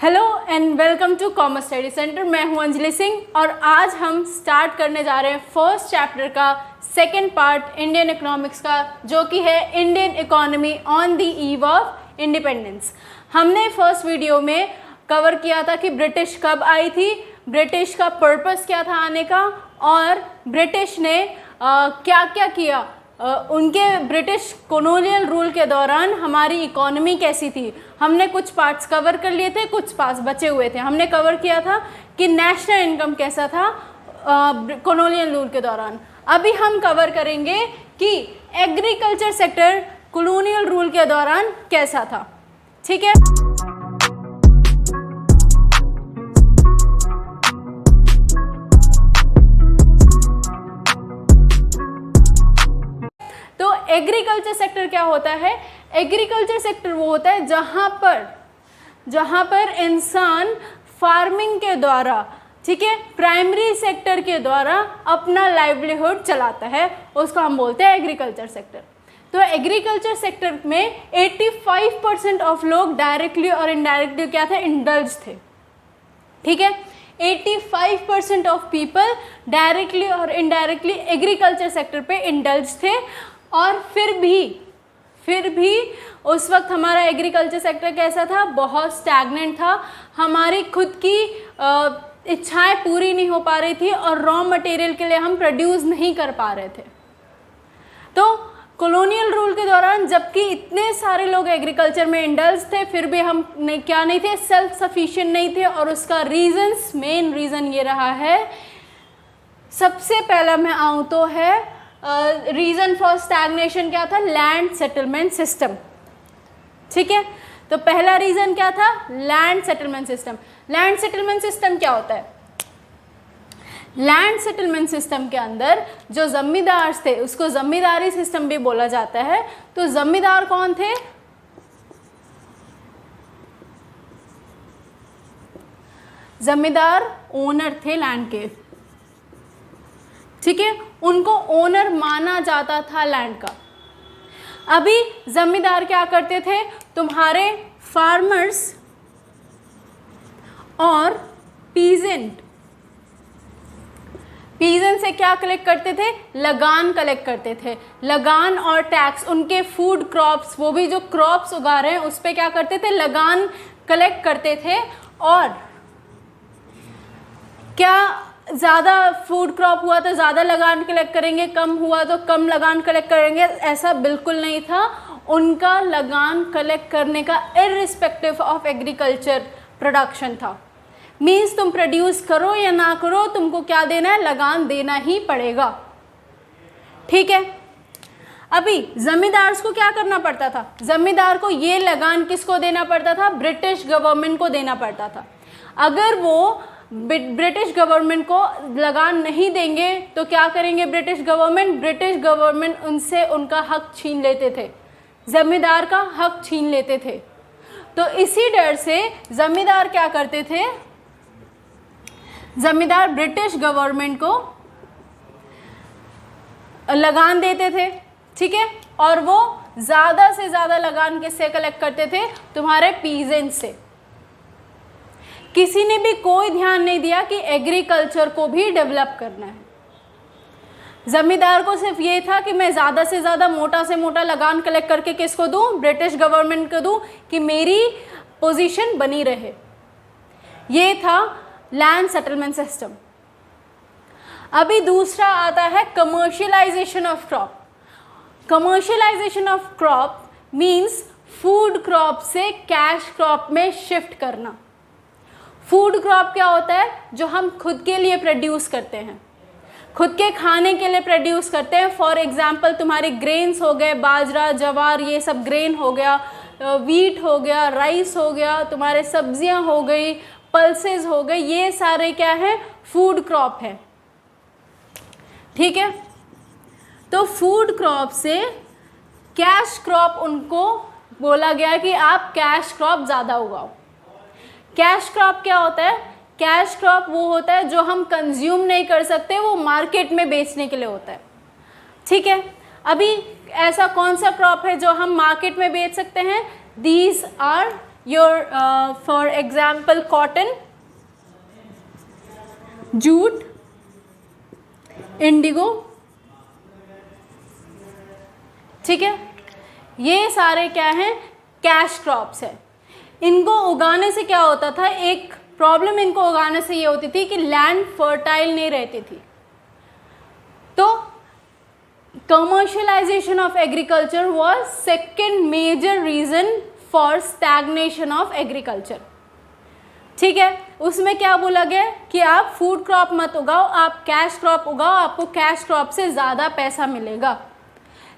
Hello and welcome to commerce study centre. मैं हूं अंजलि सिंह और आज हम स्टार्ट करने जा रहे हैं फर्स्ट चैप्टर का सेकंड पार्ट इंडियन इकोनॉमिक्स का, जो कि है Indian economy on the eve of independence. हमने फर्स्ट वीडियो में कवर किया था कि ब्रिटिश कब आई थी, ब्रिटिश का पर्पस क्या था आने का, और ब्रिटिश ने क्या क्या किया, उनके ब्रिटिश कॉलोनियल रूल के दौरान हमारी इकोनॉमी कैसी थी। हमने कुछ पार्ट्स कवर कर लिए थे, कुछ पार्ट्स बचे हुए थे। हमने कवर किया था कि नेशनल इनकम कैसा था कॉलोनियल रूल के दौरान। अभी हम कवर करेंगे कि एग्रीकल्चर सेक्टर कॉलोनियल रूल के दौरान कैसा था। ठीक है, तो एग्रीकल्चर सेक्टर क्या होता है? एग्रीकल्चर सेक्टर वो होता है जहाँ पर इंसान फार्मिंग के द्वारा, ठीक है, प्राइमरी सेक्टर के द्वारा अपना लाइवलीहुड चलाता है, उसको हम बोलते हैं एग्रीकल्चर सेक्टर। तो एग्रीकल्चर सेक्टर में 85% ऑफ लोग डायरेक्टली और इनडायरेक्टली क्या थे? इंडल्ज थे। ठीक है, 85% ऑफ पीपल डायरेक्टली और इनडायरेक्टली एग्रीकल्चर सेक्टर पे इंडल्ज थे। और फिर भी उस वक्त हमारा एग्रीकल्चर सेक्टर कैसा था? बहुत स्टैग्नेंट था। हमारी खुद की इच्छाएं पूरी नहीं हो पा रही थी और रॉ मटेरियल के लिए हम प्रोड्यूस नहीं कर पा रहे थे। तो कॉलोनियल रूल के दौरान जबकि इतने सारे लोग एग्रीकल्चर में इंडल्ज थे, फिर भी हम क्या नहीं थे? सेल्फ सफिशिएंट नहीं थे। और उसका मेन रीज़न ये रहा है, सबसे पहला मैं आऊँ तो है रीज़न फॉर स्टैग्नेशन क्या था? Land settlement system. ठीक है, तो पहला रीज़न क्या था? Land settlement system. Land settlement system क्या होता है? लैंड सेटलमेंट सिस्टम के अंदर जो जमींदार थे उसको जमींदारी सिस्टम भी बोला जाता है। तो जमींदार कौन थे? जमींदार ओनर थे लैंड के। ठीक है, उनको ओनर माना जाता था लैंड का। अभी जमींदार क्या करते थे? तुम्हारे फार्मर्स और पीजेंट से क्या कलेक्ट करते थे? लगान कलेक्ट करते थे। लगान और टैक्स, उनके फूड क्रॉप्स, वो भी जो क्रॉप्स उगा रहे हैं उस पर क्या करते थे? लगान कलेक्ट करते थे। और क्या ज़्यादा फूड क्रॉप हुआ तो ज़्यादा लगान कलेक्ट करेंगे, कम हुआ तो कम लगान कलेक्ट करेंगे? ऐसा बिल्कुल नहीं था। उनका लगान कलेक्ट करने का इर्रिस्पेक्टिव ऑफ एग्रीकल्चर प्रोडक्शन था। मीन्स तुम प्रोड्यूस करो या ना करो, तुमको क्या देना है? लगान देना ही पड़ेगा। ठीक है, अभी जमींदार को क्या करना पड़ता था? जमींदार को ये लगान किसको देना पड़ता था? ब्रिटिश गवर्नमेंट को देना पड़ता था। अगर वो ब्रिटिश गवर्नमेंट को लगान नहीं देंगे तो क्या करेंगे ब्रिटिश गवर्नमेंट उनसे उनका हक छीन लेते थे, जमींदार का हक छीन लेते थे। तो इसी डर से जमींदार क्या करते थे? जमींदार ब्रिटिश गवर्नमेंट को लगान देते थे। ठीक है, और वो ज़्यादा से ज़्यादा लगान किससे कलेक्ट करते थे? तुम्हारे पीजेंट से। किसी ने भी कोई ध्यान नहीं दिया कि एग्रीकल्चर को भी डेवलप करना है। जमींदार को सिर्फ ये था कि मैं ज़्यादा से ज़्यादा मोटा से मोटा लगान कलेक्ट करके किसको दूं? ब्रिटिश गवर्नमेंट को दूं, कि मेरी पोजीशन बनी रहे। ये था लैंड सेटलमेंट सिस्टम। अभी दूसरा आता है commercialisation of crop. Commercialisation of crop means food crop से कैश क्रॉप में शिफ्ट करना। फूड क्रॉप क्या होता है? जो हम खुद के लिए प्रोड्यूस करते हैं, खुद के खाने के लिए प्रोड्यूस करते हैं। फॉर एग्जांपल तुम्हारे ग्रेन्स हो गए, बाजरा, जवार, ये सब ग्रेन हो गया, वीट हो गया, राइस हो गया, तुम्हारे सब्जियां हो गई, पल्सेस हो गए, ये सारे क्या है? फूड क्रॉप है। ठीक है, तो फूड क्रॉप से कैश क्रॉप उनको बोला गया कि आप कैश क्रॉप ज़्यादा उगाओ। कैश क्रॉप क्या होता है? कैश क्रॉप वो होता है जो हम कंज्यूम नहीं कर सकते, वो मार्केट में बेचने के लिए होता है। ठीक है, अभी ऐसा कौन सा क्रॉप है जो हम मार्केट में बेच सकते हैं? These are for example cotton, jute, indigo, ठीक है, ये सारे क्या हैं, कैश क्रॉप्स है। इनको उगाने से क्या होता था, एक प्रॉब्लम इनको उगाने से ये होती थी कि लैंड फर्टाइल नहीं रहती थी। तो commercialisation of agriculture was second major reason for stagnation of agriculture, ठीक है। उसमें क्या बोला गया कि आप फूड क्रॉप मत उगाओ, आप कैश क्रॉप उगाओ, आपको कैश क्रॉप से ज़्यादा पैसा मिलेगा।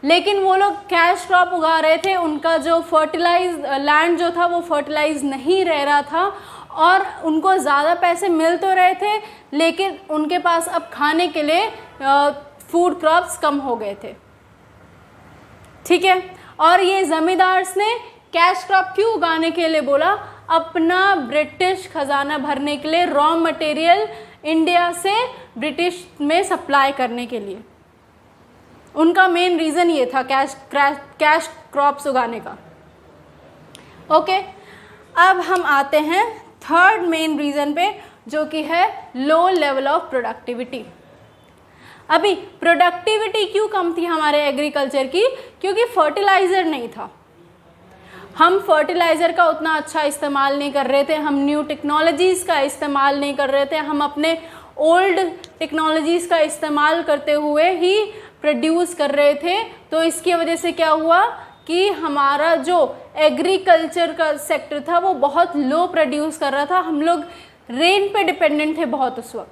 लेकिन वो लोग कैश क्रॉप उगा रहे थे, उनका जो फर्टिलाइज लैंड जो था वो फर्टिलाइज नहीं रह रहा था और उनको ज़्यादा पैसे मिल तो रहे थे, लेकिन उनके पास अब खाने के लिए फूड क्रॉप्स कम हो गए थे, ठीक है। और ये ज़मींदार्स ने कैश क्रॉप क्यों उगाने के लिए बोला, अपना ब्रिटिश खजाना भरने के लिए, रॉ मटेरियल इंडिया से ब्रिटिश में सप्लाई करने के लिए। उनका मेन रीज़न ये था कैश क्रॉप्स उगाने का। ओके, अब हम आते हैं थर्ड मेन रीज़न पे, जो कि है लो लेवल ऑफ प्रोडक्टिविटी। अभी प्रोडक्टिविटी क्यों कम थी हमारे एग्रीकल्चर की, क्योंकि फर्टिलाइज़र नहीं था। हम फर्टिलाइज़र का उतना अच्छा इस्तेमाल नहीं कर रहे थे, हम न्यू टेक्नोलॉजीज़ का इस्तेमाल नहीं कर रहे थे, हम अपने ओल्ड टेक्नोलॉजीज़ का इस्तेमाल करते हुए ही प्रोड्यूस कर रहे थे। तो इसकी वजह से क्या हुआ कि हमारा जो एग्रीकल्चर का सेक्टर था वो बहुत लो प्रोड्यूस कर रहा था, हम लोग रेन पे डिपेंडेंट थे बहुत उस वक्त।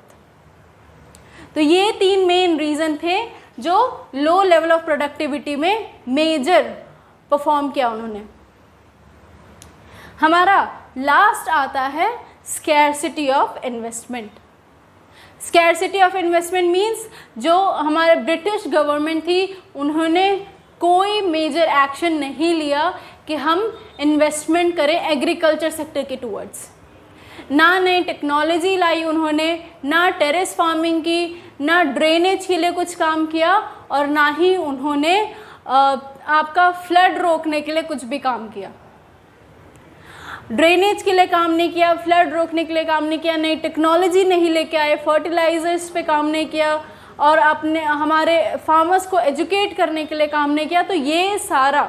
तो ये तीन मेन रीज़न थे जो लो लेवल ऑफ प्रोडक्टिविटी में मेजर परफॉर्म किया उन्होंने। हमारा लास्ट आता है scarcity of investment. Scarcity of investment means जो हमारे ब्रिटिश गवर्नमेंट थी उन्होंने कोई मेजर एक्शन नहीं लिया कि हम इन्वेस्टमेंट करें एग्रीकल्चर सेक्टर के टूवर्ड्स। ना नई टेक्नोलॉजी लाई उन्होंने, ना टेरेस फार्मिंग की, ना ड्रेनेज के लिए कुछ काम किया, और ना ही उन्होंने आपका फ्लड रोकने के लिए कुछ भी काम किया। ड्रेनेज के लिए काम नहीं किया, फ्लड रोकने के लिए काम नहीं किया, नई टेक्नोलॉजी नहीं लेके आए, फर्टिलाइजर्स पे काम नहीं किया, और अपने हमारे फार्मर्स को एजुकेट करने के लिए काम नहीं किया। तो ये सारा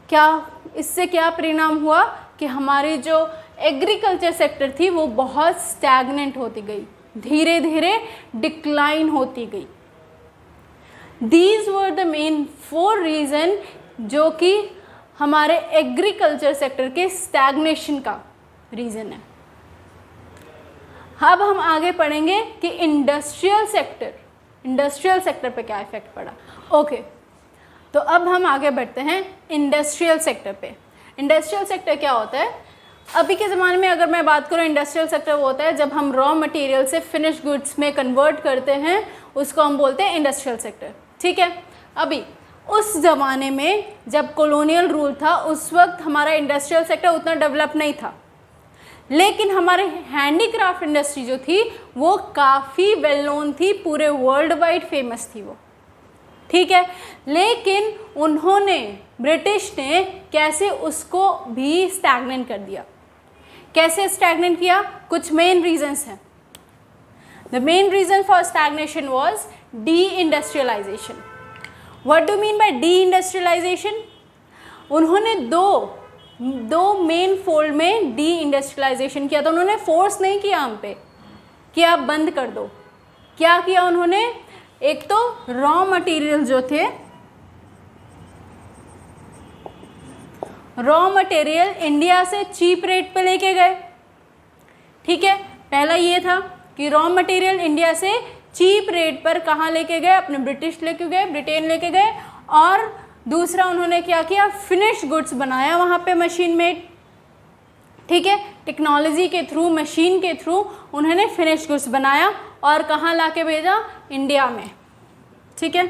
क्या, इससे क्या परिणाम हुआ कि हमारी जो एग्रीकल्चर सेक्टर थी वो बहुत स्टैग्नेंट होती गई, धीरे धीरे डिक्लाइन होती गई। These were the main 4 reason जो कि हमारे एग्रीकल्चर सेक्टर के स्टैग्नेशन का रीज़न है। अब हम आगे पढ़ेंगे कि इंडस्ट्रियल सेक्टर पे क्या इफेक्ट पड़ा। ओके, तो अब हम आगे बढ़ते हैं इंडस्ट्रियल सेक्टर पे। इंडस्ट्रियल सेक्टर क्या होता है? अभी के ज़माने में अगर मैं बात करूँ, इंडस्ट्रियल सेक्टर वो होता है जब हम रॉ मटेरियल से फिनिश गुड्स में कन्वर्ट करते हैं, उसको हम बोलते हैं इंडस्ट्रियल सेक्टर, ठीक है। अभी उस ज़माने में जब कॉलोनियल रूल था उस वक्त हमारा इंडस्ट्रियल सेक्टर उतना डेवलप नहीं था, लेकिन हमारे हैंडीक्राफ्ट इंडस्ट्री जो थी वो काफ़ी वेल नोन थी, पूरे वर्ल्ड वाइड फेमस थी वो, ठीक है। लेकिन उन्होंने, ब्रिटिश ने कैसे उसको भी स्टैग्नेंट कर दिया। कैसे स्टैग्नेंट किया? कुछ मेन रीजंस हैं। The main reason for stagnation was deindustrialisation. What do mean by deindustrialisation? उन्होंने दो मेन फोल्ड में डी इंडस्ट्रियलाइजेशन किया था। उन्होंने फोर्स नहीं किया हम पे कि आप बंद कर दो। क्या किया उन्होंने? एक तो रॉ मटेरियल जो थे, रॉ मटेरियल इंडिया से चीप रेट पे लेके गए, ठीक है। पहला ये था कि रॉ मटेरियल इंडिया से चीप रेट पर कहाँ लेके गए? अपने ब्रिटिश लेके गए, ब्रिटेन लेके गए। और दूसरा उन्होंने क्या किया? फिनिश गुड्स बनाया वहाँ पे मशीन मेड, ठीक है। टेक्नोलॉजी के थ्रू, मशीन के थ्रू उन्होंने फिनिश गुड्स बनाया और कहाँ ला के भेजा? इंडिया में, ठीक है।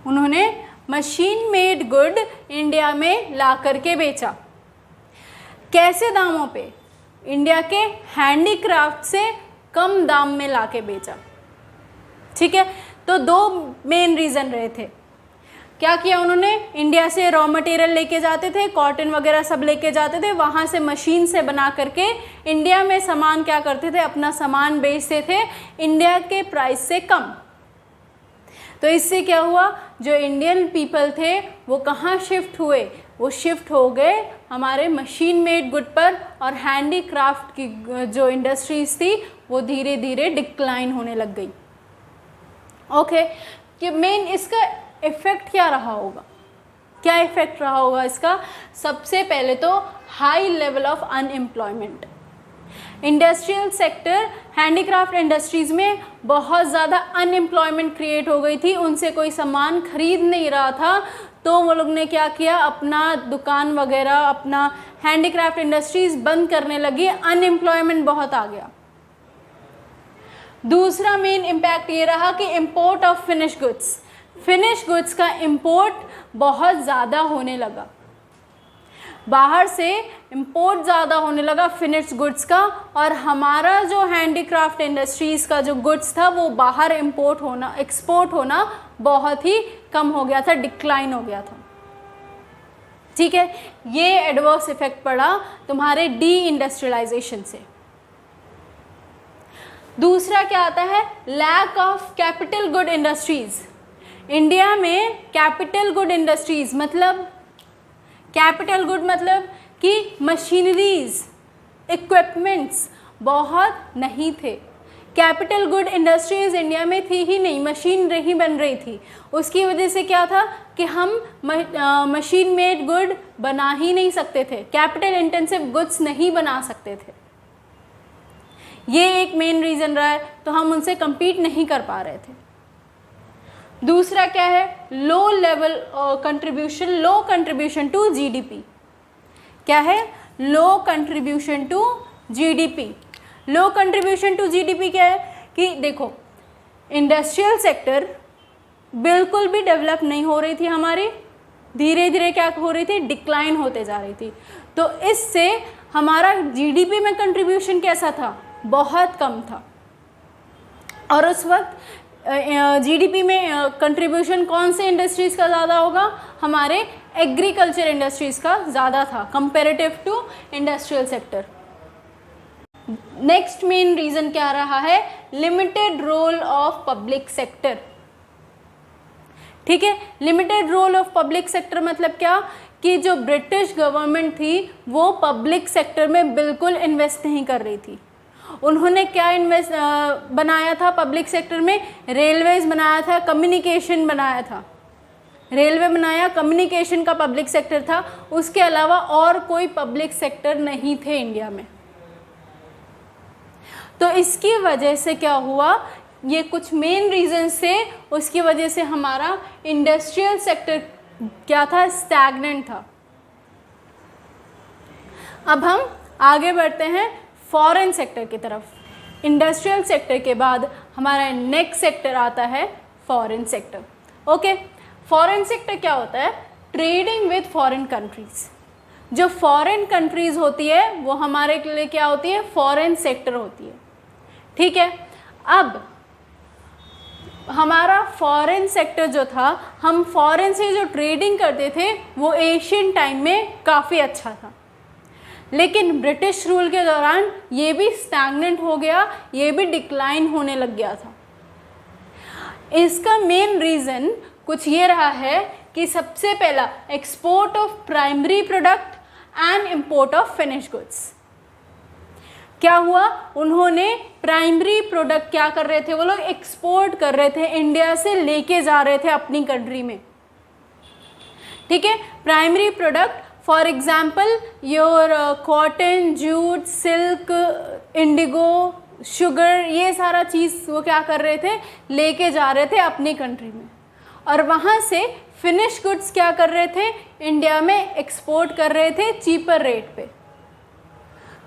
उन्होंने मशीन मेड गुड इंडिया में ला करके बेचा। कैसे दामों पे? इंडिया के हैंडीक्राफ्ट से कम दाम में ला के बेचा, ठीक है। तो दो मेन रीज़न रहे थे। क्या किया उन्होंने, इंडिया से रॉ मटेरियल लेके जाते थे, कॉटन वगैरह सब लेके जाते थे, वहाँ से मशीन से बना करके इंडिया में सामान क्या करते थे, अपना सामान बेचते थे इंडिया के प्राइस से कम। तो इससे क्या हुआ, जो इंडियन पीपल थे वो कहाँ शिफ्ट हुए, वो शिफ्ट हो गए हमारे मशीन मेड गुड पर, और हैंडीक्राफ्ट की जो इंडस्ट्रीज थी वो धीरे धीरे डिक्लाइन होने लग गई। ओके, कि मेन इसका इफ़ेक्ट क्या रहा होगा, क्या इफ़ेक्ट रहा होगा इसका, सबसे पहले तो high level of unemployment. Industrial sector, handicraft industries में बहुत ज़्यादा अनएम्प्लॉयमेंट क्रिएट हो गई थी, उनसे कोई सामान खरीद नहीं रहा था, तो वो लोग ने क्या किया, अपना दुकान वगैरह, अपना हैंडीक्राफ्ट इंडस्ट्रीज़ बंद करने लगी, अनएम्प्लॉयमेंट बहुत आ गया। दूसरा मेन इम्पैक्ट ये रहा कि import of finish goods, finish goods का इम्पोर्ट बहुत ज़्यादा होने लगा, बाहर से इम्पोर्ट ज़्यादा होने लगा फिनिश गुड्स का, और हमारा जो हैंडीक्राफ्ट इंडस्ट्रीज़ का जो गुड्स था वो बाहर इम्पोर्ट होना, एक्सपोर्ट होना बहुत ही कम हो गया था, डिक्लाइन हो गया था। ठीक है, ये एडवर्स इफेक्ट पड़ा तुम्हारे डी इंडस्ट्रियलाइजेशन से। दूसरा क्या आता है, lack of capital good industries. India में कैपिटल गुड इंडस्ट्रीज़ मतलब, कैपिटल गुड मतलब कि मशीनरीज, इक्विपमेंट्स बहुत नहीं थे। कैपिटल गुड इंडस्ट्रीज़ इंडिया में थी ही नहीं, मशीन ही बन रही थी। उसकी वजह से क्या था कि हम मशीन मेड गुड बना ही नहीं सकते थे, कैपिटल इंटेंसिव गुड्स नहीं बना सकते थे। ये एक मेन रीज़न रहा है, तो हम उनसे compete नहीं कर पा रहे थे। दूसरा क्या है, low level contribution, low contribution to GDP. क्या है, low contribution to GDP. Low contribution to GDP क्या है कि देखो, इंडस्ट्रियल सेक्टर बिल्कुल भी डेवलप नहीं हो रही थी हमारी, धीरे धीरे क्या हो रही थी, डिक्लाइन होते जा रही थी। तो इससे हमारा जीडीपी में कंट्रीब्यूशन कैसा था, बहुत कम था। और उस वक्त जीडीपी में कंट्रीब्यूशन कौन से इंडस्ट्रीज़ का ज़्यादा होगा, हमारे एग्रीकल्चर इंडस्ट्रीज़ का ज़्यादा था comparative to industrial sector. Next main reason क्या रहा है, limited role of public sector. ठीक है, limited role of public sector मतलब क्या कि जो ब्रिटिश गवर्नमेंट थी वो पब्लिक सेक्टर में बिल्कुल इन्वेस्ट नहीं कर रही थी। उन्होंने क्या बनाया था पब्लिक सेक्टर में, रेलवेज बनाया था, कम्युनिकेशन बनाया था, रेलवे बनाया, कम्युनिकेशन का पब्लिक सेक्टर था, उसके अलावा और कोई पब्लिक सेक्टर नहीं थे इंडिया में। तो इसकी वजह से क्या हुआ, ये कुछ मेन रीजंस थे, उसकी वजह से हमारा इंडस्ट्रियल सेक्टर क्या था, स्टैग्नेंट था। अब हम आगे बढ़ते हैं फॉरेन सेक्टर की तरफ। इंडस्ट्रियल सेक्टर के बाद हमारा नेक्स्ट सेक्टर आता है foreign sector. Okay, foreign sector क्या होता है, ट्रेडिंग विद फॉरेन कंट्रीज। जो फॉरेन कंट्रीज होती है वो हमारे के लिए क्या होती है, फॉरेन सेक्टर होती है। ठीक है, अब हमारा फॉरेन सेक्टर जो था, हम फॉरेन से जो ट्रेडिंग करते थे वो एशियन टाइम में काफ़ी अच्छा था, लेकिन ब्रिटिश रूल के दौरान ये भी स्टैग्नेंट हो गया, ये भी डिक्लाइन होने लग गया था। इसका मेन रीज़न कुछ ये रहा है कि सबसे पहला export of primary product and import of finish goods. क्या हुआ, उन्होंने प्राइमरी प्रोडक्ट क्या कर रहे थे, वो लोग एक्सपोर्ट कर रहे थे, इंडिया से लेके जा रहे थे अपनी कंट्री में। ठीक है, primary product for example your cotton, jute, silk, Indigo, sugar, ये सारा चीज़ वो क्या कर रहे थे, लेके जा रहे थे अपनी कंट्री में, और वहाँ से फिनिश गुड्स क्या कर रहे थे, इंडिया में एक्सपोर्ट कर रहे थे चीपर रेट पे।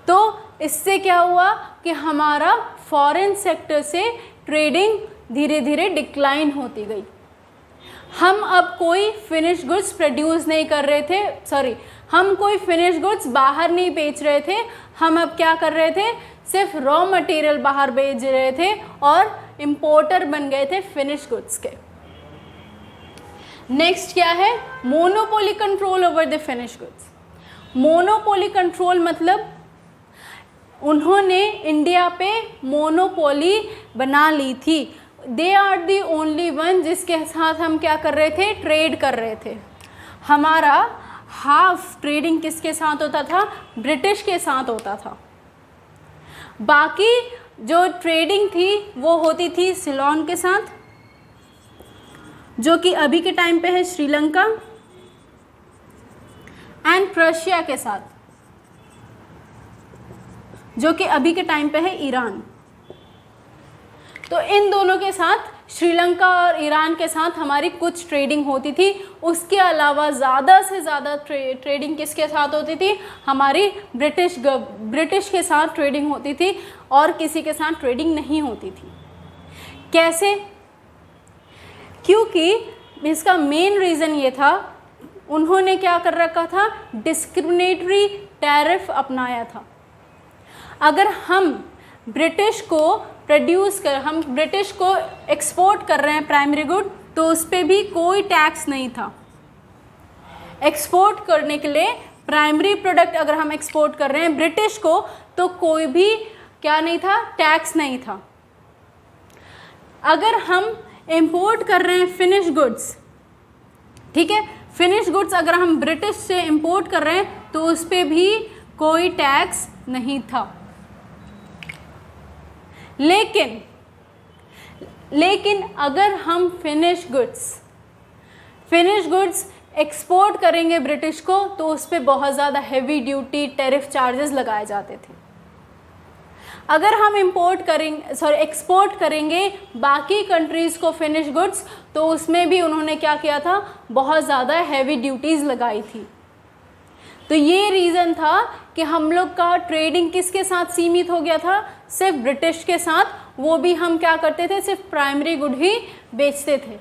तो इससे क्या हुआ कि हमारा फॉरेन सेक्टर से ट्रेडिंग धीरे धीरे डिक्लाइन होती गई। हम अब कोई फिनिश गुड्स प्रोड्यूस नहीं कर रहे थे, हम कोई फिनिश गुड्स बाहर नहीं बेच रहे थे, हम अब क्या कर रहे थे, सिर्फ रॉ मटेरियल बाहर बेच रहे थे और इम्पोर्टर बन गए थे फिनिश गुड्स के। नेक्स्ट क्या है, monopoly control over the finish goods. Monopoly control मतलब उन्होंने इंडिया पे मोनोपोली बना ली थी। They are the only one जिसके साथ हम क्या कर रहे थे, ट्रेड कर रहे थे। हमारा हाफ ट्रेडिंग किसके साथ होता था, ब्रिटिश के साथ होता था। बाकी जो ट्रेडिंग थी वो होती थी सिलोन के साथ, जो कि अभी के टाइम पे है श्रीलंका, एंड प्रशिया के साथ, जो कि अभी के टाइम पे है ईरान। तो इन दोनों के साथ, श्रीलंका और ईरान के साथ हमारी कुछ ट्रेडिंग होती थी। उसके अलावा ज़्यादा से ज़्यादा ट्रेडिंग किसके साथ होती थी, हमारी ब्रिटिश के साथ ट्रेडिंग होती थी, और किसी के साथ ट्रेडिंग नहीं होती थी। कैसे? क्योंकि इसका मेन रीज़न ये था, उन्होंने क्या कर रखा था, डिस्क्रिमिनेटरी टैरिफ अपनाया था। अगर हम ब्रिटिश को एक्सपोर्ट कर रहे हैं प्राइमरी गुड, तो उस पर भी कोई टैक्स नहीं था। एक्सपोर्ट करने के लिए प्राइमरी प्रोडक्ट अगर हम एक्सपोर्ट कर रहे हैं ब्रिटिश को, तो कोई भी क्या नहीं था, टैक्स नहीं था। अगर हम इंपोर्ट कर रहे हैं फिनिश गुड्स, ठीक है, फिनिश गुड्स अगर हम ब्रिटिश से इंपोर्ट कर रहे हैं तो उस पर भी कोई टैक्स नहीं था। लेकिन अगर हम फिनिश गुड्स एक्सपोर्ट करेंगे ब्रिटिश को, तो उस पर बहुत ज़्यादा हैवी ड्यूटी टैरिफ चार्जेस लगाए जाते थे। अगर हम एक्सपोर्ट करेंगे बाकी कंट्रीज़ को फिनिश गुड्स, तो उसमें भी उन्होंने क्या किया था, बहुत ज़्यादा हैवी ड्यूटीज़ लगाई थी। तो ये रीज़न था कि हम लोग का ट्रेडिंग किसके साथ सीमित हो गया था, सिर्फ ब्रिटिश के साथ। वो भी हम क्या करते थे, सिर्फ प्राइमरी गुड ही बेचते थे।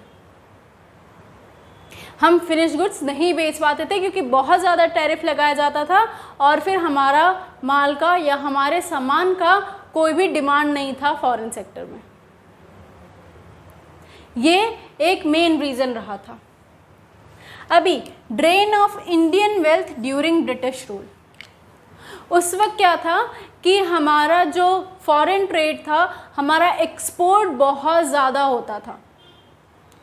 हम फिनिश गुड्स नहीं बेच पाते थे क्योंकि बहुत ज़्यादा टैरिफ लगाया जाता था, और फिर हमारा माल का या हमारे सामान का कोई भी डिमांड नहीं था फॉरेन सेक्टर में। ये एक मेन रीज़न रहा था। अभी drain of Indian wealth during British rule, उस वक्त क्या था कि हमारा जो फॉरेन ट्रेड था, हमारा एक्सपोर्ट बहुत ज़्यादा होता था।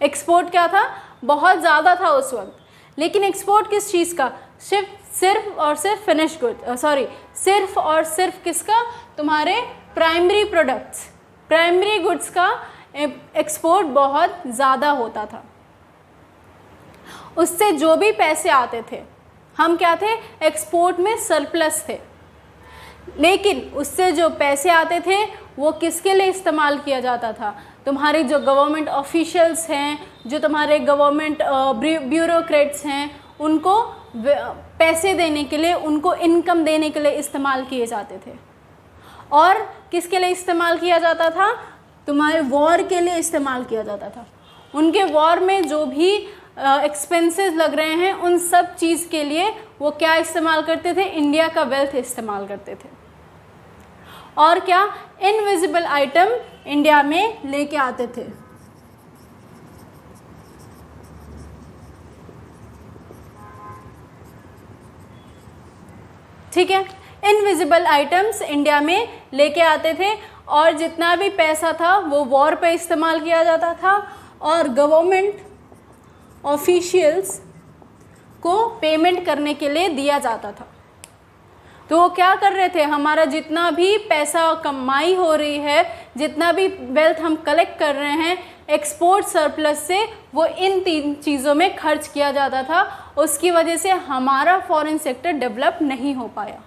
एक्सपोर्ट क्या था, बहुत ज़्यादा था उस वक्त। लेकिन एक्सपोर्ट किस चीज़ का, सिर्फ और सिर्फ फिनिश गुड, सिर्फ और सिर्फ किसका, तुम्हारे प्राइमरी प्रोडक्ट्स, प्राइमरी गुड्स का एक्सपोर्ट बहुत ज़्यादा होता था। उससे जो भी पैसे आते थे, हम क्या थे, एक्सपोर्ट में सरप्लस थे। लेकिन उससे जो पैसे आते थे वो किसके लिए इस्तेमाल किया जाता था, तुम्हारे जो गवर्नमेंट ऑफिशियल्स हैं, जो तुम्हारे गवर्नमेंट ब्यूरोक्रेट्स हैं, उनको पैसे देने के लिए, उनको इनकम देने के लिए इस्तेमाल किए जाते थे। और किसके लिए इस्तेमाल किया जाता था, तुम्हारे वॉर के लिए इस्तेमाल किया जाता था। उनके वॉर में जो भी एक्सपेंसेस लग रहे हैं, उन सब चीज़ के लिए वो क्या इस्तेमाल करते थे, इंडिया का वेल्थ इस्तेमाल करते थे। और क्या, इनविजिबल आइटम इंडिया में लेके आते थे। ठीक है, इनविजिबल आइटम्स इंडिया में लेके आते थे, और जितना भी पैसा था वो वॉर पे इस्तेमाल किया जाता था, और गवर्नमेंट ऑफिशियल्स को पेमेंट करने के लिए दिया जाता था। तो वो क्या कर रहे थे, हमारा जितना भी पैसा कमाई हो रही है, जितना भी वेल्थ हम कलेक्ट कर रहे हैं एक्सपोर्ट सरप्लस से, वो इन 3 चीज़ों में खर्च किया जाता था। उसकी वजह से हमारा फॉरेन सेक्टर डेवलप नहीं हो पाया।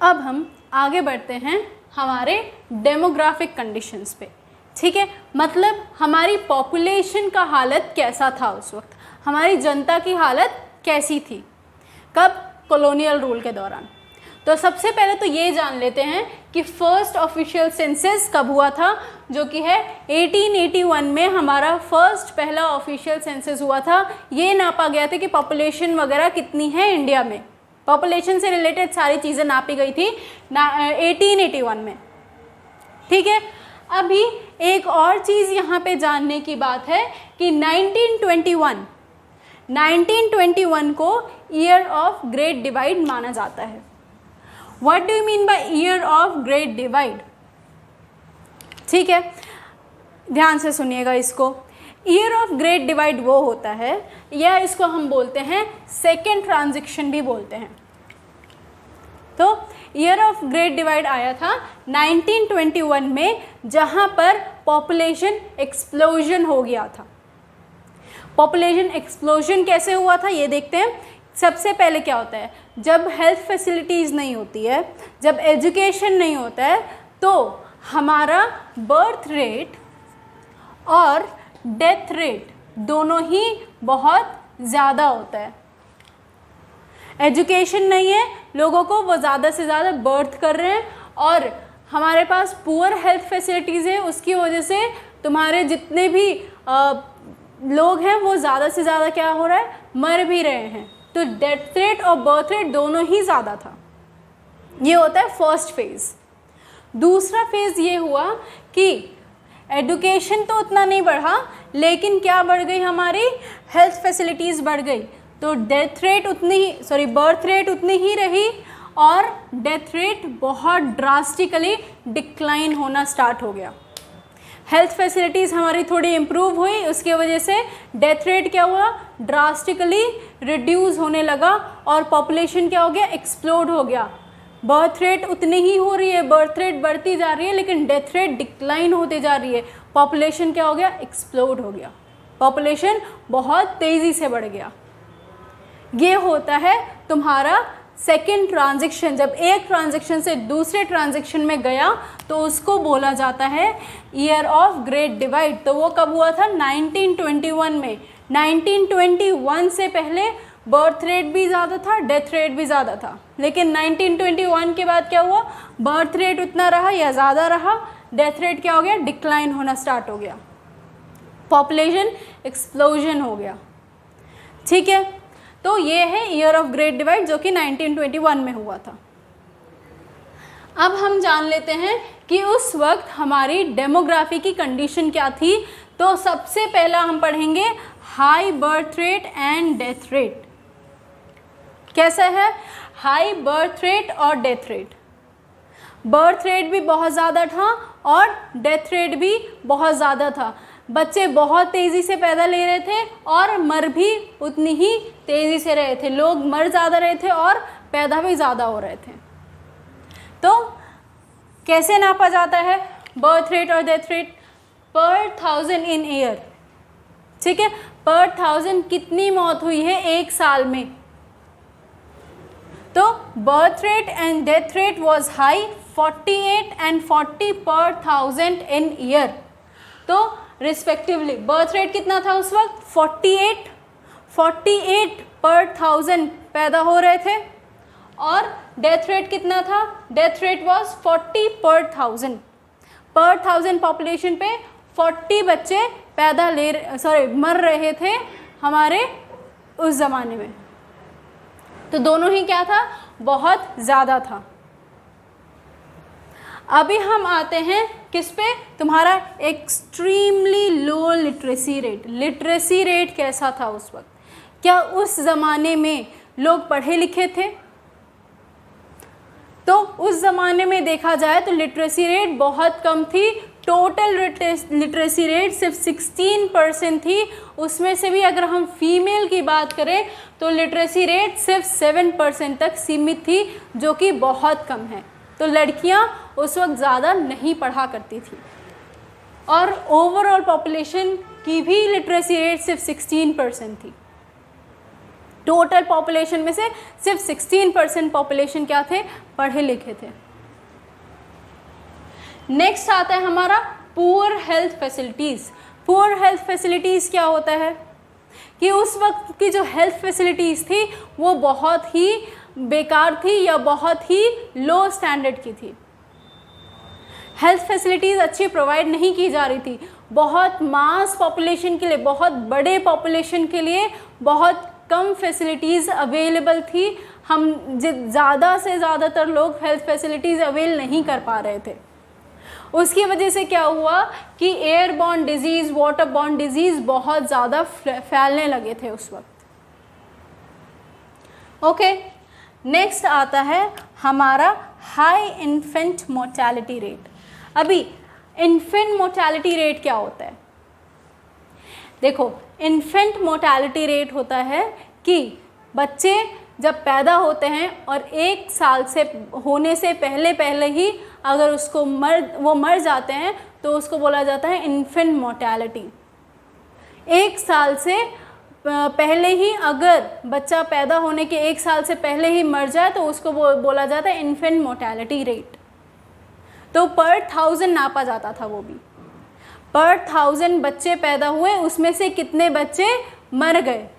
अब हम आगे बढ़ते हैं हमारे डेमोग्राफिक कंडीशंस पे। ठीक है, मतलब हमारी पॉपुलेशन का हालत कैसा था उस वक्त, हमारी जनता की हालत कैसी थी, कब, कॉलोनियल रूल के दौरान। तो सबसे पहले तो ये जान लेते हैं कि फर्स्ट ऑफिशियल सेंसस कब हुआ था, जो कि है 1881 में हमारा पहला ऑफिशियल सेंसस हुआ था। ये नापा गया था कि पॉपुलेशन वगैरह कितनी है इंडिया में, पॉपुलेशन से रिलेटेड सारी चीज़ें नापी गई थी 1881 में। ठीक है, अभी एक और चीज़ यहाँ पे जानने की बात है कि 1921 1921 को ईयर ऑफ ग्रेट डिवाइड माना जाता है। What do you mean by year of great divide? ठीक है, ध्यान से सुनिएगा इसको। ईयर ऑफ ग्रेट डिवाइड वो होता है, या इसको हम बोलते हैं सेकेंड ट्रांजिशन भी बोलते हैं। तो ईयर ऑफ ग्रेट डिवाइड आया था 1921 में, जहाँ पर पॉपुलेशन एक्सप्लोजन हो गया था। पॉपुलेशन एक्सप्लोजन कैसे हुआ था ये देखते हैं। सबसे पहले क्या होता है, जब हेल्थ फैसिलिटीज़ नहीं होती है, जब एजुकेशन नहीं होता है, तो हमारा बर्थ रेट और डेथ रेट दोनों ही बहुत ज़्यादा होता है। एजुकेशन नहीं है लोगों को, वो ज़्यादा से ज़्यादा बर्थ कर रहे हैं, और हमारे पास पुअर हेल्थ फैसिलिटीज़ है, उसकी वजह से तुम्हारे जितने भी लोग हैं वो ज़्यादा से ज़्यादा क्या हो रहा है, मर भी रहे हैं। तो डेथ रेट और बर्थ रेट दोनों ही ज़्यादा था। ये होता है फर्स्ट फेज़। दूसरा फेज़ ये हुआ कि एडुकेशन तो उतना नहीं बढ़ा, लेकिन क्या बढ़ गई, हमारी हेल्थ फैसिलिटीज़ बढ़ गई, तो डेथ रेट उतनी ही बर्थ रेट उतनी ही रही, और डेथ रेट बहुत ड्रास्टिकली डिक्लाइन होना स्टार्ट हो गया। हेल्थ फैसिलिटीज़ हमारी थोड़ी इम्प्रूव हुई, उसकी वजह से डेथ रेट क्या हुआ, ड्रास्टिकली रिड्यूस होने लगा, और पॉपुलेशन क्या हो गया, एक्सप्लोड हो गया। बर्थ रेट उतनी ही हो रही है, बर्थ रेट बढ़ती जा रही है, लेकिन डेथ रेट डिक्लाइन होते जा रही है। पॉपुलेशन क्या हो गया, एक्सप्लोड हो गया, पॉपुलेशन बहुत तेज़ी से बढ़ गया। ये होता है तुम्हारा सेकेंड ट्रांजिशन। जब एक ट्रांजिशन से दूसरे ट्रांजिशन में गया तो उसको बोला जाता है ईयर ऑफ ग्रेट डिवाइड। तो वो कब हुआ था, 1921 में। 1921 से पहले बर्थ रेट भी ज़्यादा था, डेथ रेट भी ज़्यादा था, लेकिन 1921 के बाद क्या हुआ, बर्थ रेट उतना रहा या ज़्यादा रहा, डेथ रेट क्या हो गया, डिक्लाइन होना स्टार्ट हो गया, पॉपुलेशन एक्सप्लोजन हो गया। ठीक है, तो ये है ईयर ऑफ ग्रेट डिवाइड जो कि 1921 में हुआ था। अब हम जान लेते हैं कि उस वक्त हमारी डेमोग्राफी की कंडीशन क्या थी। तो सबसे पहला हम पढ़ेंगे high birth rate and death rate. कैसा है, हाई बर्थ रेट और डेथ रेट। बर्थ रेट भी बहुत ज़्यादा था और डेथ रेट भी बहुत ज़्यादा था। बच्चे बहुत तेज़ी से पैदा ले रहे थे और मर भी उतनी ही तेज़ी से रहे थे। लोग मर ज़्यादा रहे थे और पैदा भी ज़्यादा हो रहे थे। तो कैसे नापा जाता है बर्थ रेट और डेथ रेट? पर 1000 इन ईयर। ठीक है, पर 1000 कितनी मौत हुई है एक साल में। तो birth rate and death rate was high, 48 and 40 पर 1000 इन ईयर। तो रिस्पेक्टिवली बर्थ रेट कितना था उस वक्त, 48 पर 1000 पैदा हो रहे थे, और डेथ रेट कितना था, डेथ रेट वाज 40 पर 1000। पर 1000 पॉपुलेशन पे 40 बच्चे मर रहे थे हमारे उस ज़माने में। तो दोनों ही क्या था, बहुत ज़्यादा था। अभी हम आते हैं किस पे, तुम्हारा extremely low literacy rate. Literacy rate कैसा था उस वक्त? क्या उस ज़माने में लोग पढ़े लिखे थे? तो उस ज़माने में देखा जाए तो लिटरेसी रेट बहुत कम थी। टोटल लिटरेसी रेट सिर्फ 16% थी। उसमें से भी अगर हम फीमेल की बात करें तो लिटरेसी रेट सिर्फ 7% तक सीमित थी, जो कि बहुत कम है। तो लड़कियां उस वक्त ज़्यादा नहीं पढ़ा करती थी, और ओवरऑल पॉपुलेशन की भी लिटरेसी रेट सिर्फ 16% थी। टोटल पॉपुलेशन में से सिर्फ 16% पॉपुलेशन क्या थे, पढ़े लिखे थे। नेक्स्ट आता है हमारा poor health facilities. Poor health facilities क्या होता है कि उस वक्त की जो हेल्थ फैसिलिटीज़ थी वो बहुत ही बेकार थी या बहुत ही लो स्टैंडर्ड की थी। हेल्थ फैसिलिटीज़ अच्छी प्रोवाइड नहीं की जा रही थी। बहुत मास पॉपुलेशन के लिए, बहुत बड़े पॉपुलेशन के लिए बहुत कम फैसिलिटीज़ अवेलेबल थी। हम ज़्यादा से ज़्यादातर लोग हेल्थ फैसिलिटीज़ अवेल नहीं कर पा रहे थे। उसकी वजह से क्या हुआ कि airborne disease, water borne disease बहुत ज़्यादा फैलने लगे थे उस वक्त। ओके, नेक्स्ट आता है हमारा हाई इन्फेंट मोर्टेलिटी रेट। अभी इन्फेंट मोर्टेलिटी रेट क्या होता है? देखो, इन्फेंट मोर्टेलिटी रेट होता है कि बच्चे जब पैदा होते हैं और 1 साल से होने से पहले ही अगर वो मर जाते हैं तो उसको बोला जाता है इन्फेंट मोर्टेलिटी। 1 साल से पहले ही अगर बच्चा पैदा होने के 1 साल से पहले ही मर जाए तो उसको बोला जाता है इन्फेंट मोर्टेलिटी रेट। तो पर 1000 नापा जाता था, वो भी पर 1000 बच्चे पैदा हुए उसमें से कितने बच्चे मर गए।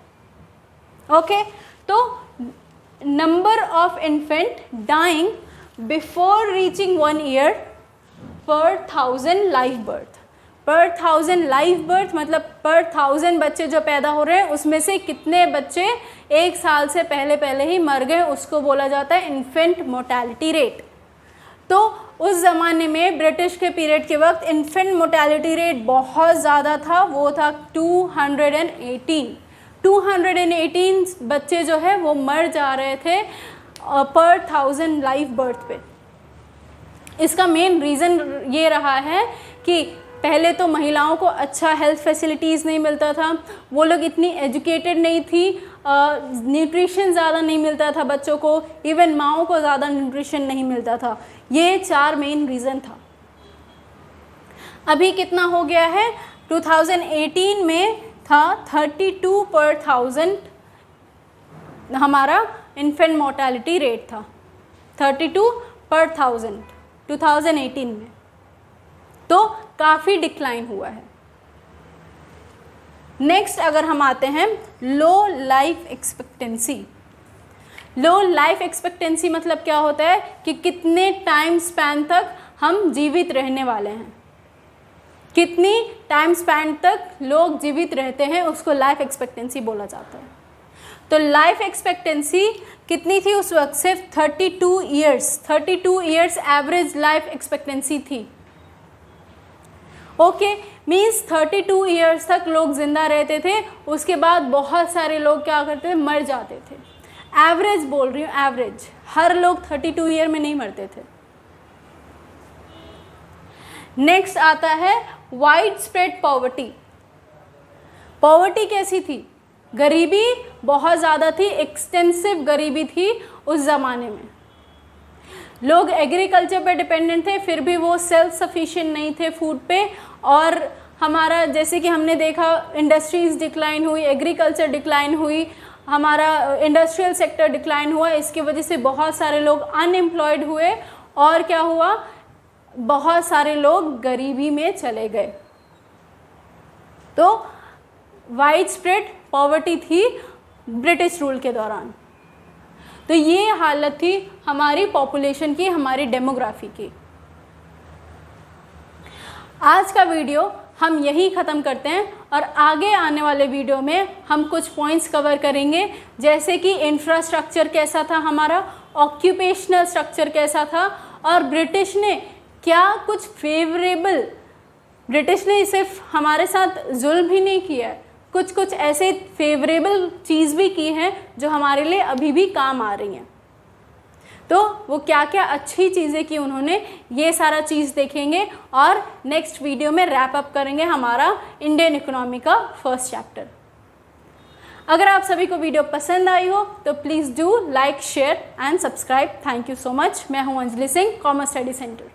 ओके, तो number of infant dying before reaching 1 year पर 1000 लाइव बर्थ। पर 1000 लाइव बर्थ मतलब पर 1000 बच्चे जो पैदा हो रहे हैं उसमें से कितने बच्चे 1 साल से पहले ही मर गए, उसको बोला जाता है इन्फेंट मोर्टेलिटी रेट। तो उस ज़माने में ब्रिटिश के पीरियड के वक्त इन्फेंट मोर्टेलिटी रेट बहुत ज़्यादा था, वो था 218 बच्चे जो है वो मर जा रहे थे पर 1000 लाइव बर्थ पे। इसका मेन रीज़न ये रहा है कि पहले तो महिलाओं को अच्छा हेल्थ फैसिलिटीज़ नहीं मिलता था, वो लोग इतनी एजुकेटेड नहीं थी, न्यूट्रिशन ज़्यादा नहीं मिलता था बच्चों को, इवन माँओं को ज़्यादा न्यूट्रिशन नहीं मिलता था। ये 4 मेन रीज़न था। अभी कितना हो गया है? 2018 में था 32 पर 1000 हमारा इन्फेंट मोर्टेलिटी रेट था, 32 पर 1000 2018 में। तो काफ़ी डिक्लाइन हुआ है। नेक्स्ट अगर हम आते हैं लो लाइफ एक्सपेक्टेंसी। लो लाइफ एक्सपेक्टेंसी मतलब क्या होता है कि कितने टाइम स्पैन तक हम जीवित रहने वाले हैं, कितनी टाइम स्पैन तक लोग जीवित रहते हैं, उसको लाइफ एक्सपेक्टेंसी बोला जाता है। तो लाइफ एक्सपेक्टेंसी कितनी थी उस वक्त? सिर्फ 32 ईयर्स एवरेज लाइफ एक्सपेक्टेंसी थी। ओके, मीन्स 32 ईयर्स तक लोग जिंदा रहते थे, उसके बाद बहुत सारे लोग क्या करते थे? मर जाते थे। एवरेज बोल रही हूँ, एवरेज, हर लोग 32 ईयर में नहीं मरते थे। नेक्स्ट आता है वाइड स्प्रेड पॉवर्टी। पॉवर्टी कैसी थी? गरीबी बहुत ज़्यादा थी, एक्सटेंसिव गरीबी थी उस ज़माने में। लोग एग्रीकल्चर पे डिपेंडेंट थे, फिर भी वो सेल्फ सफिशिएंट नहीं थे फूड पे। और हमारा जैसे कि हमने देखा इंडस्ट्रीज़ डिक्लाइन हुई, एग्रीकल्चर डिक्लाइन हुई, हमारा इंडस्ट्रियल सेक्टर डिक्लाइन हुआ। इसकी वजह से बहुत सारे लोग अनएम्प्लॉयड हुए और क्या हुआ? बहुत सारे लोग गरीबी में चले गए। तो वाइड स्प्रेड पॉवर्टी थी ब्रिटिश रूल के दौरान। तो ये हालत थी हमारी पॉपुलेशन की, हमारी डेमोग्राफी की। आज का वीडियो हम यही ख़त्म करते हैं और आगे आने वाले वीडियो में हम कुछ पॉइंट्स कवर करेंगे, जैसे कि इंफ्रास्ट्रक्चर कैसा था हमारा, ऑक्यूपेशनल स्ट्रक्चर कैसा था, और ब्रिटिश ने क्या कुछ फेवरेबल, ब्रिटिश ने सिर्फ हमारे साथ जुल्म ही नहीं किया है, कुछ ऐसे फेवरेबल चीज़ भी की हैं जो हमारे लिए अभी भी काम आ रही हैं। तो वो क्या क्या अच्छी चीज़ें की उन्होंने, ये सारा चीज़ देखेंगे और नेक्स्ट वीडियो में रैप अप करेंगे हमारा इंडियन इकोनॉमी का फर्स्ट चैप्टर। अगर आप सभी को वीडियो पसंद आई हो तो please do like, share and subscribe. Thank you so much. मैं हूँ Anjali Singh, commerce study centre.